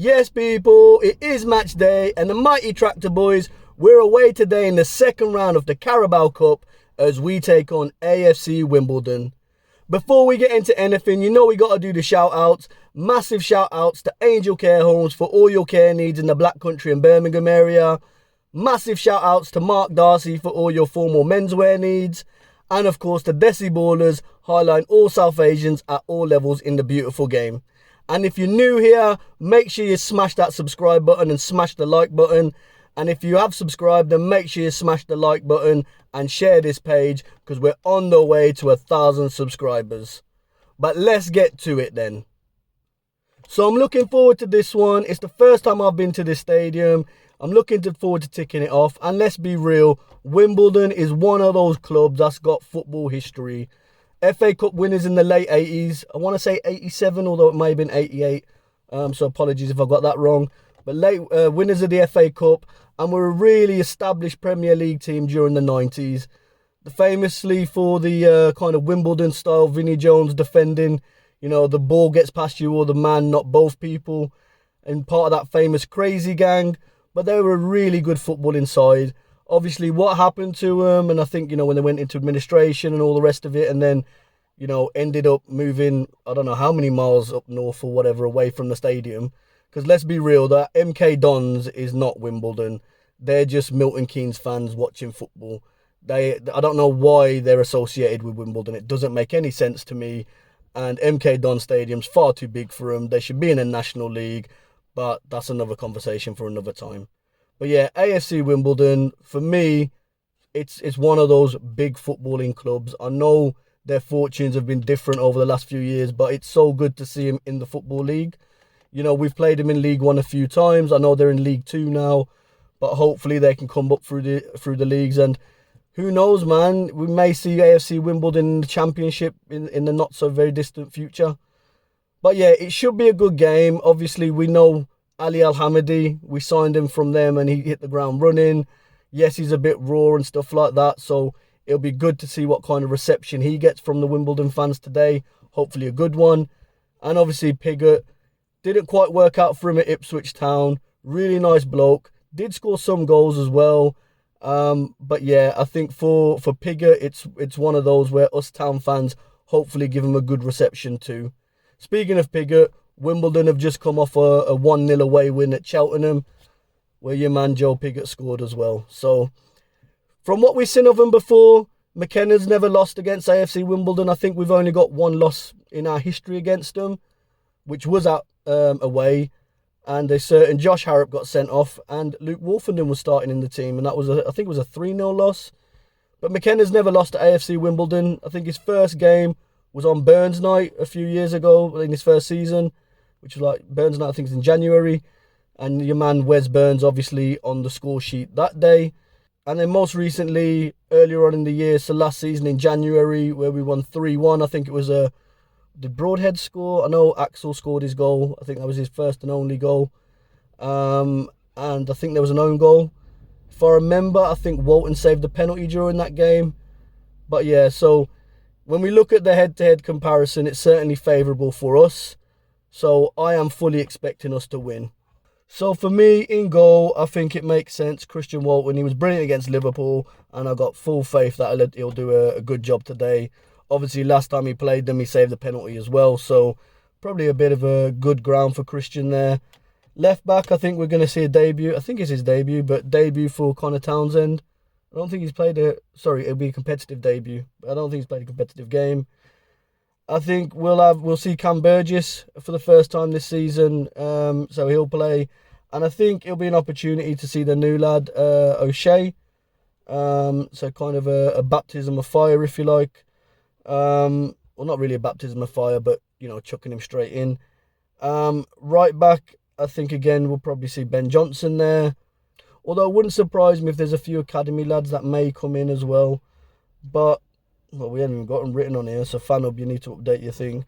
Yes, people, it is match day, and the mighty Tractor Boys, we're away today in the second round of the Carabao Cup as we take on AFC Wimbledon. Before we get into anything, you know we got to do the shout-outs. Massive shout-outs to Angel Care Homes for all your care needs in the Black Country and Birmingham area. Massive shout-outs to Mark Darcy for all your formal menswear needs. And of course, the Desi Ballers, highlighting all South Asians at all levels in the beautiful game. And if you're new here, make sure you smash that subscribe button and smash the like button. And if you have subscribed, then make sure you smash the like button and share this page because we're on the way to 1,000 subscribers. But let's get to it then. So I'm looking forward to this one. It's the first time I've been to this stadium. I'm looking forward to ticking it off. And let's be real, Wimbledon is one of those clubs that's got football history. FA Cup winners in the late 80s. I want to say 87, although it may have been 88. So apologies if I got that wrong. But late winners of the FA Cup. And we're a really established Premier League team during the 90s. Famously for the kind of Wimbledon style Vinnie Jones defending. You know, the ball gets past you or the man, not both people. And part of that famous crazy gang. But they were a really good footballing side. Obviously, what happened to them, and I think, you know, when they went into administration and all the rest of it, and then, you know, ended up moving, I don't know how many miles up north or whatever, away from the stadium. Because let's be real, that MK Dons is not Wimbledon. They're just Milton Keynes fans watching football. I don't know why they're associated with Wimbledon. It doesn't make any sense to me. And MK Don Stadium's far too big for them. They should be in a national league. But that's another conversation for another time. But yeah, AFC Wimbledon, for me, it's one of those big footballing clubs. I know their fortunes have been different over the last few years, but it's so good to see them in the Football League. You know, we've played them in League One a few times. I know they're in League Two now, but hopefully they can come up through the leagues. And who knows, man, we may see AFC Wimbledon in the Championship in the not so very distant future. But yeah, it should be a good game. Obviously, we know Al-Hamadi, we signed him from them and he hit the ground running. Yes, he's a bit raw and stuff like that, so it'll be good to see what kind of reception he gets from the Wimbledon fans today. Hopefully a good one. And obviously Pigott, didn't quite work out for him at Ipswich Town. Really nice bloke. Did score some goals as well. But yeah, I think for Pigott, it's one of those where us Town fans hopefully give him a good reception too. Speaking of Pigott, Wimbledon have just come off a 1-0 away win at Cheltenham, where your man Joe Pigott scored as well. So, from what we've seen of them before, McKenna's never lost against AFC Wimbledon. I think we've only got one loss in our history against them, which was at away. And a certain Josh Harrop got sent off, and Luke Wolfenden was starting in the team, and that was, I think it was a 3-0 loss. But McKenna's never lost to AFC Wimbledon. I think his first game was on Burns Night a few years ago in his first season, which was like Burns Night, I think it's in January. And your man Wes Burns obviously on the score sheet that day. And then most recently, earlier on in the year, so last season in January, where we won 3-1, I think it was did Broadhead score? I know Axel scored his goal. I think that was his first and only goal. And I think there was an own goal. If I remember, I think Walton saved the penalty during that game. But yeah, so when we look at the head-to-head comparison, it's certainly favourable for us. So I am fully expecting us to win. So for me, in goal, I think it makes sense. Christian Walton, he was brilliant against Liverpool, and I've got full faith that he'll do a good job today. Obviously, last time he played them, he saved the penalty as well. So probably a bit of a good ground for Christian there. Left back, I think we're going to see a debut. I think it's his debut, but debut for Connor Townsend. I don't think he's played it'll be a competitive debut, but I don't think he's played a competitive game. I think we'll see Cam Burgess for the first time this season, so he'll play. And I think it'll be an opportunity to see the new lad, O'Shea. So kind of a baptism of fire, if you like. Well, not really a baptism of fire, but, you know, chucking him straight in. Right back, I think, again, we'll probably see Ben Johnson there. Although it wouldn't surprise me if there's a few academy lads that may come in as well. But, well, we haven't even got them written on here, so FanHub, you need to update your thing.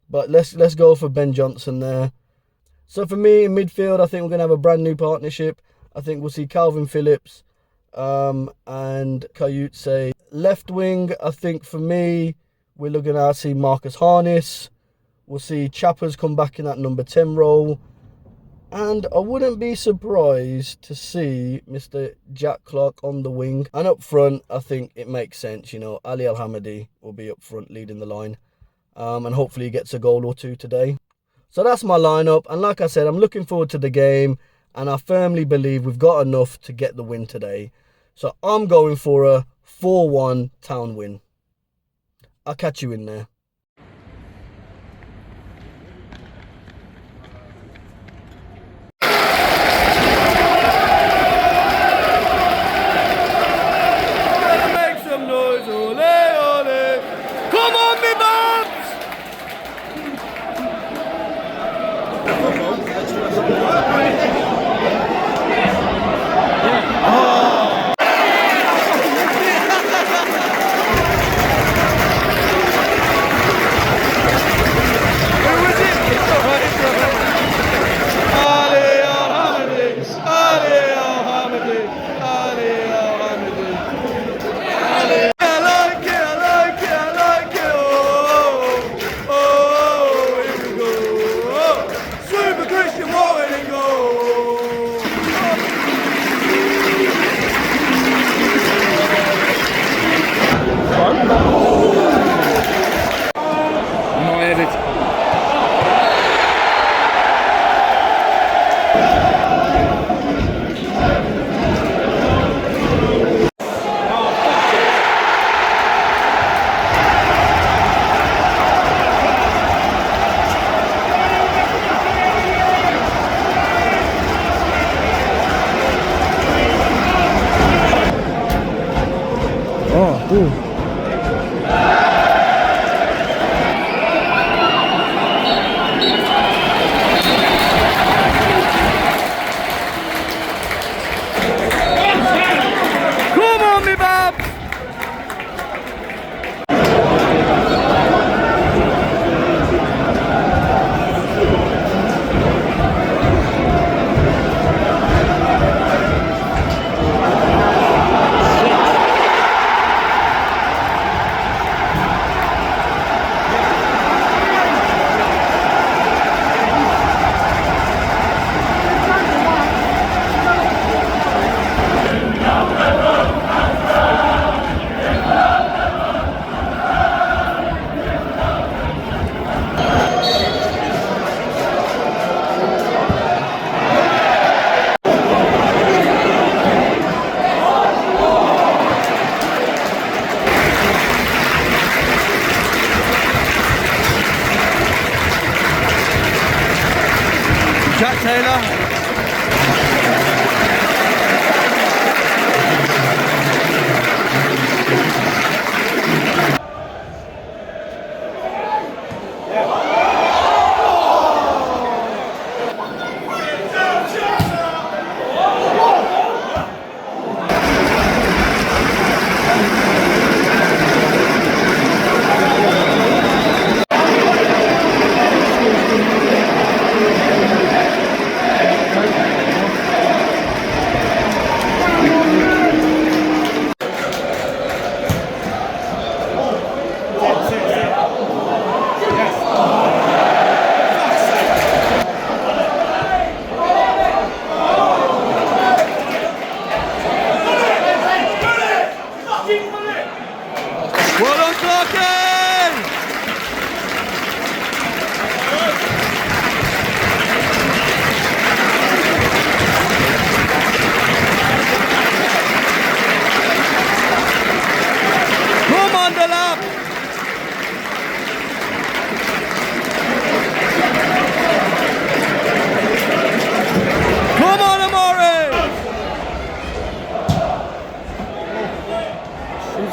But let's go for Ben Johnson there. So for me, in midfield, I think we're going to have a brand new partnership. I think we'll see Calvin Phillips and Kayutse. Left wing, I think for me, we're looking at see Marcus Harness. We'll see Chappers come back in that number 10 role. And I wouldn't be surprised to see Mr. Jack Clark on the wing. And up front, I think it makes sense, you know, Ali Al-Hamadi will be up front leading the line. And hopefully he gets a goal or two today. So that's my lineup. And like I said, I'm looking forward to the game. And I firmly believe we've got enough to get the win today. So I'm going for a 4-1 Town win. I'll catch you in there.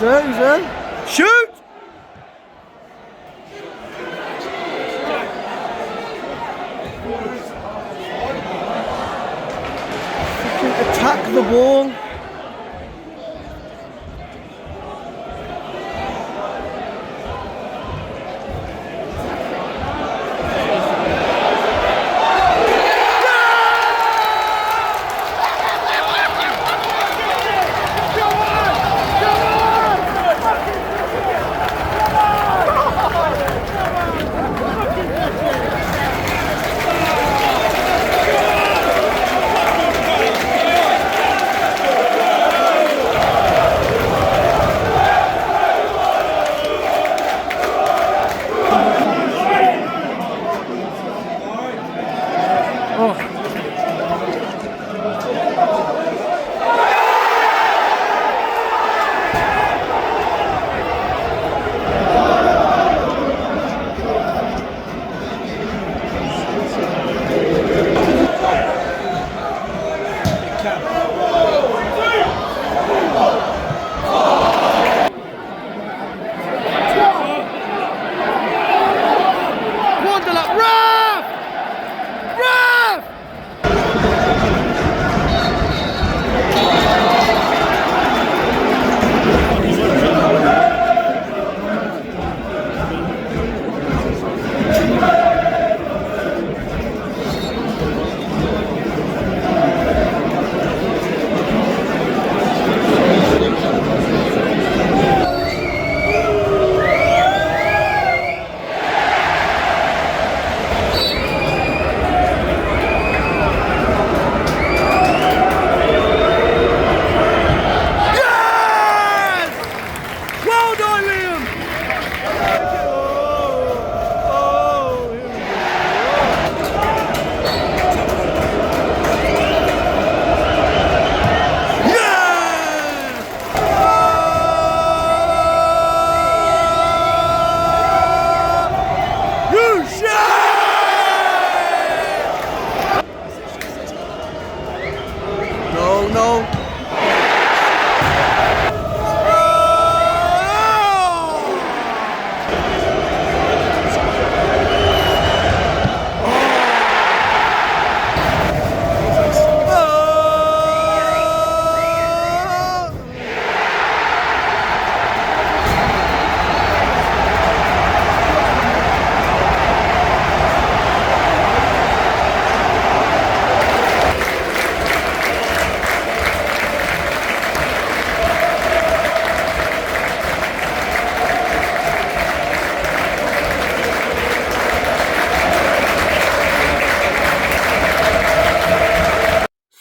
Who's there? Shoot! Attack the ball.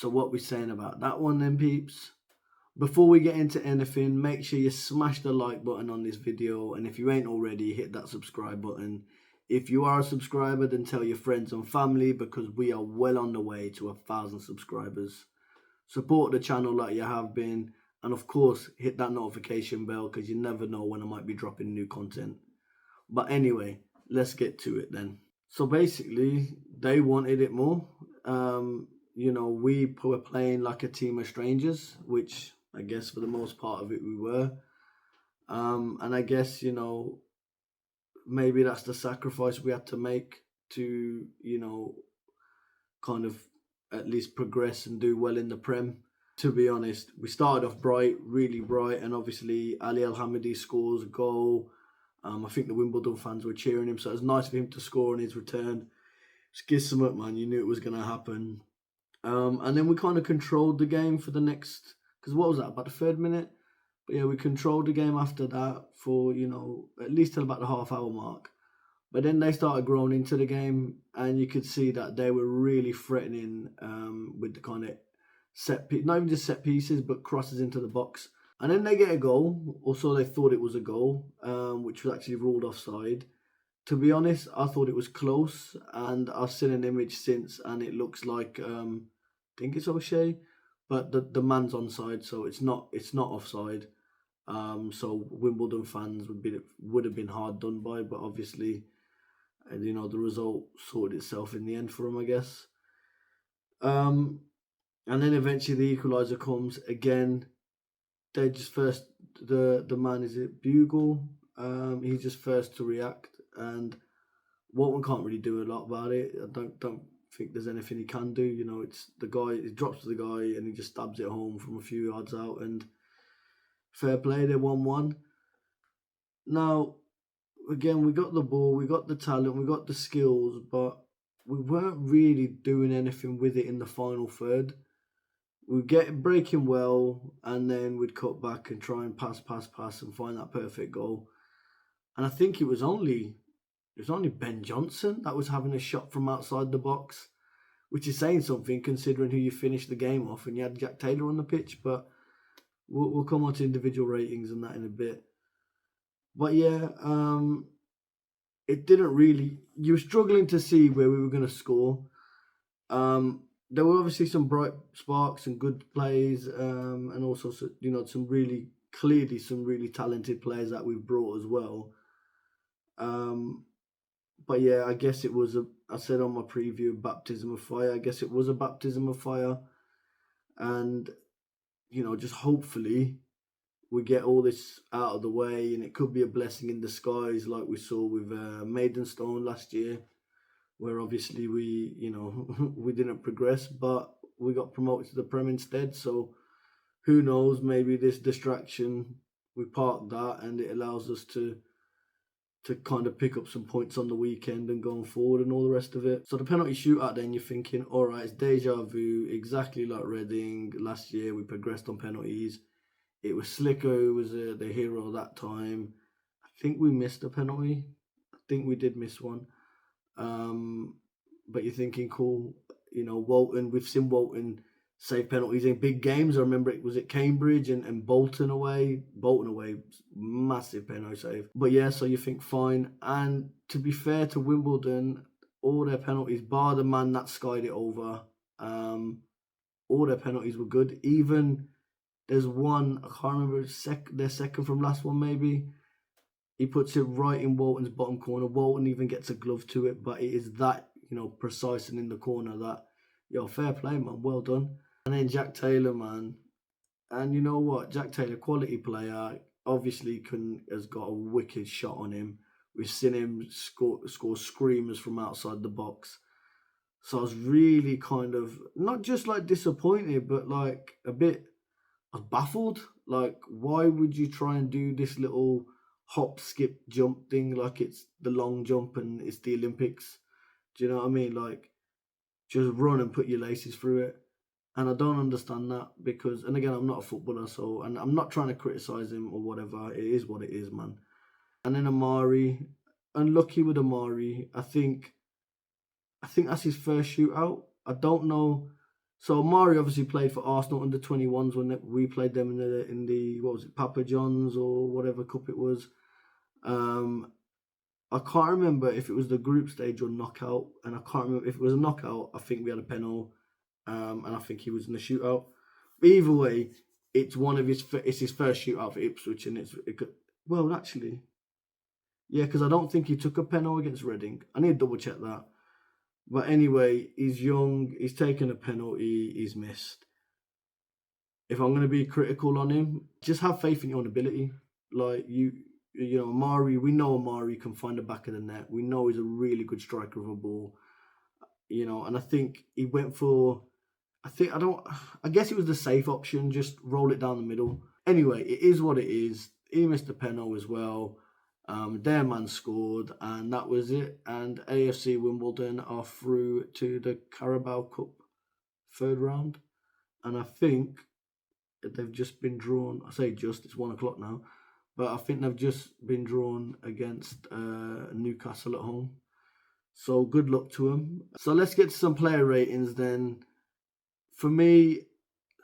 So what we saying about that one then, peeps? Before we get into anything, make sure you smash the like button on this video, and if you ain't already, hit that subscribe button. If you are a subscriber, then tell your friends and family, because we are well on the way to 1,000 subscribers. Support the channel like you have been, and of course hit that notification bell, because you never know when I might be dropping new content. But anyway, let's get to it then. So basically, they wanted it more. You know, we were playing like a team of strangers, which I guess for the most part of it we were. And I guess, you know, maybe that's the sacrifice we had to make to, you know, kind of at least progress and do well in the Prem. To be honest, we started off bright, really bright, and obviously Al-Hamadi scores a goal. I think the Wimbledon fans were cheering him, so it was nice for him to score on his return. Just give some up, man. You knew it was going to happen. And then we kind of controlled the game for the next, because what was that, about the 3rd minute? But yeah, we controlled the game after that for, you know, at least till about the half-hour mark. But then they started growing into the game, and you could see that they were really threatening with the kind of not even just set pieces, but crosses into the box. And then they get a goal, or so they thought it was a goal, which was actually ruled offside. To be honest, I thought it was close, and I've seen an image since, and it looks like I think it's O'Shea, but the man's onside, so it's not offside. So Wimbledon fans would have been hard done by, but obviously, you know, the result sorted itself in the end for them, I guess. And then eventually the equaliser comes again. They just first the man, is it Bugiel? He's just first to react, and Walton can't really do a lot about it. I don't think there's anything he can do. You know, it's the guy. He drops to the guy and he just stabs it home from a few yards out. And fair play, they 1-1. Now, again, we got the ball, we got the talent, we got the skills, but we weren't really doing anything with it in the final third. We'd get breaking well, and then we'd cut back and try and pass and find that perfect goal. And I think it was only Ben Johnson that was having a shot from outside the box, which is saying something considering who you finished the game off, and you had Jack Taylor on the pitch. But we'll come on to individual ratings and that in a bit. But yeah, it didn't really. You were struggling to see where we were going to score. There were obviously some bright sparks and good plays, and also some really talented players that we've brought as well. But yeah, I guess it was I said on my preview, baptism of fire. I guess it was a baptism of fire, and just hopefully we get all this out of the way, and it could be a blessing in disguise, like we saw with Maidenstone last year, where obviously we we didn't progress, but we got promoted to the Prem instead. So who knows? Maybe this distraction, we park that, and it allows us to kind of pick up some points on the weekend and going forward and all the rest of it. So the penalty shootout, then you're thinking, all right, it's deja vu, exactly like Reading last year. We progressed on penalties. It was Slicko who was the hero that time. I think we missed a penalty. I think we did miss one. But you're thinking, cool, Walton, we've seen Walton save penalties in big games. I remember it was at Cambridge and Bolton away. Bolton away, massive penalty save. But yeah, so you think fine. And to be fair to Wimbledon, all their penalties, bar the man that skied it over, all their penalties were good. Even there's one, I can't remember, their second from last one maybe. He puts it right in Walton's bottom corner. Walton even gets a glove to it, but it is that, precise and in the corner that, fair play, man, well done. And then Jack Taylor, man. And you know what? Jack Taylor, quality player, obviously has got a wicked shot on him. We've seen him score screamers from outside the box. So I was really kind of, not just like disappointed, but like I was baffled. Like, why would you try and do this little hop, skip, jump thing like it's the long jump and it's the Olympics? Do you know what I mean? Like, just run and put your laces through it. And I don't understand that because, and again, I'm not a footballer, so, and I'm not trying to criticise him or whatever. It is what it is, man. And then Amari, unlucky with Amari. I think that's his first shootout. I don't know. So Amari obviously played for Arsenal under 21s when we played them in the what was it, Papa John's or whatever cup it was. I can't remember if it was the group stage or knockout, and I can't remember if it was a knockout. I think we had a penalty, and I think he was in the shootout. But either way, it's his first shootout for Ipswich, and well, actually, yeah, because I don't think he took a penalty against Reading. I need to double check that. But anyway, he's young. He's taken a penalty. He's missed. If I'm going to be critical on him, just have faith in your own ability. Like Amari, we know Amari can find the back of the net. We know he's a really good striker of a ball. And I think he went for, I guess it was the safe option, just roll it down the middle. Anyway, it is what it is. He missed a penalty as well. Their man scored, and that was it. And AFC Wimbledon are through to the Carabao Cup third round. And I think they've just been drawn. I say just, it's 1 o'clock now. But I think they've just been drawn against Newcastle at home. So good luck to them. So let's get to some player ratings then. For me,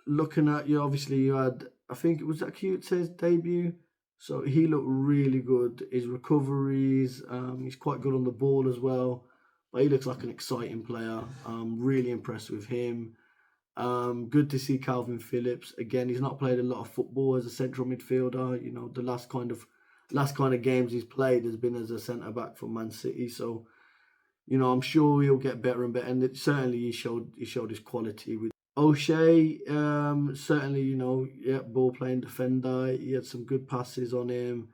looking at obviously you had, I think it was that cute says debut. So he looked really good. His recoveries, he's quite good on the ball as well. But he looks like an exciting player. I'm really impressed with him. Good to see Calvin Phillips. Again, he's not played a lot of football as a central midfielder. The last kind of games he's played has been as a centre back for Man City. So, I'm sure he'll get better and better. And certainly he showed his quality with O'Shea. Certainly, ball playing defender. He had some good passes on him.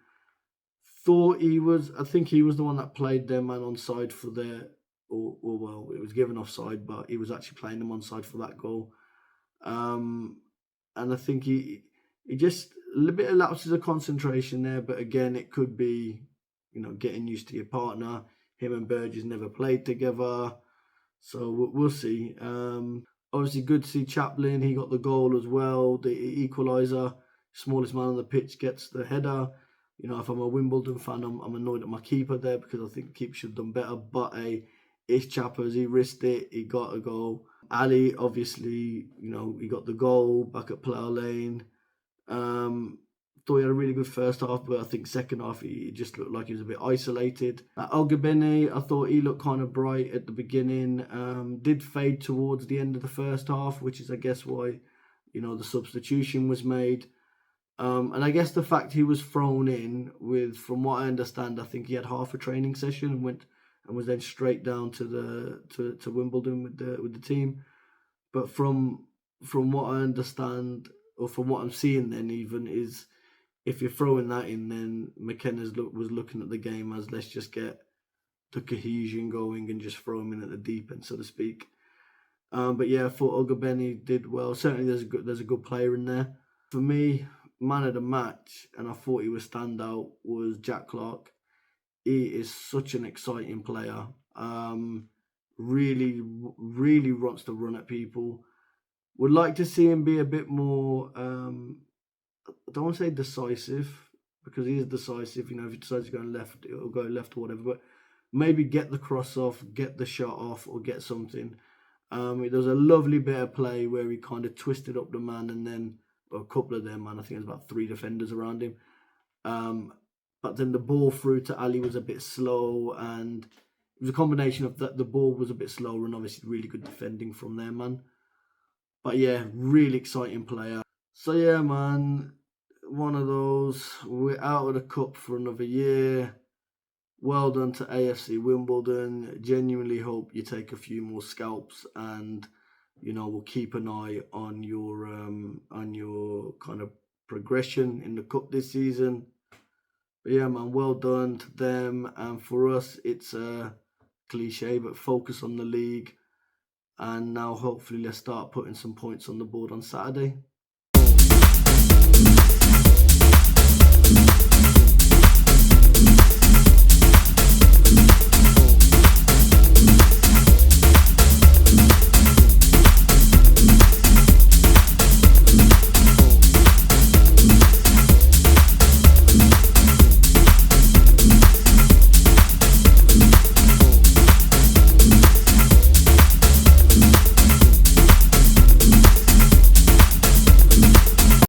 I think he was the one that played their man onside for their, well, it was given offside, but he was actually playing them onside for that goal. And I think he just a little bit of lapses of concentration there, but again, it could be, getting used to your partner. Him and Burgess never played together, so we'll see. Obviously, good to see Chaplin. He got the goal as well, the equaliser. Smallest man on the pitch gets the header. If I'm a Wimbledon fan, I'm annoyed at my keeper there because I think the keeper should have done better. But it's Chappers. He risked it. He got a goal. Ali, obviously, he got the goal back at Plough Lane. thought he had a really good first half, but I think second half he just looked like he was a bit isolated. Al-Hamadi, I thought he looked kind of bright at the beginning. Did fade towards the end of the first half, which is, I guess, why, you know, the substitution was made. And I guess the fact he was thrown in with, from what I understand, I think he had half a training session and was then straight down to Wimbledon with the team. But from what I understand, or from what I'm seeing, then even is, if you're throwing that in, then McKenna's was looking at the game as, let's just get the cohesion going and just throw him in at the deep end, so to speak. But yeah, I thought Al-Hamadi did well. Certainly, there's a good player in there. For me, man of the match, and I thought he was standout, was Jack Clark. He is such an exciting player. Really wants to run at people. Would like to see him be a bit more, I don't want to say decisive, because he is decisive. You know, if he decides to go left, it'll go left or whatever. But maybe get the cross off, get the shot off, or get something. There was a lovely bit of play where he kind of twisted up the man, and then, well, a couple of them, man, I think there's about 3 defenders around him. But then the ball through to Ali was a bit slow, and it was a combination of that. The ball was a bit slower, and obviously really good defending from there, man. But yeah, really exciting player. So yeah, man, one of those. We're out of the cup for another year. Well done to AFC Wimbledon. Genuinely hope you take a few more scalps, and you know, we'll keep an eye on your kind of progression in the cup this season. But yeah, man, well done to them. And for us, it's a cliche, but focus on the league. And now hopefully let's start putting some points on the board on Saturday.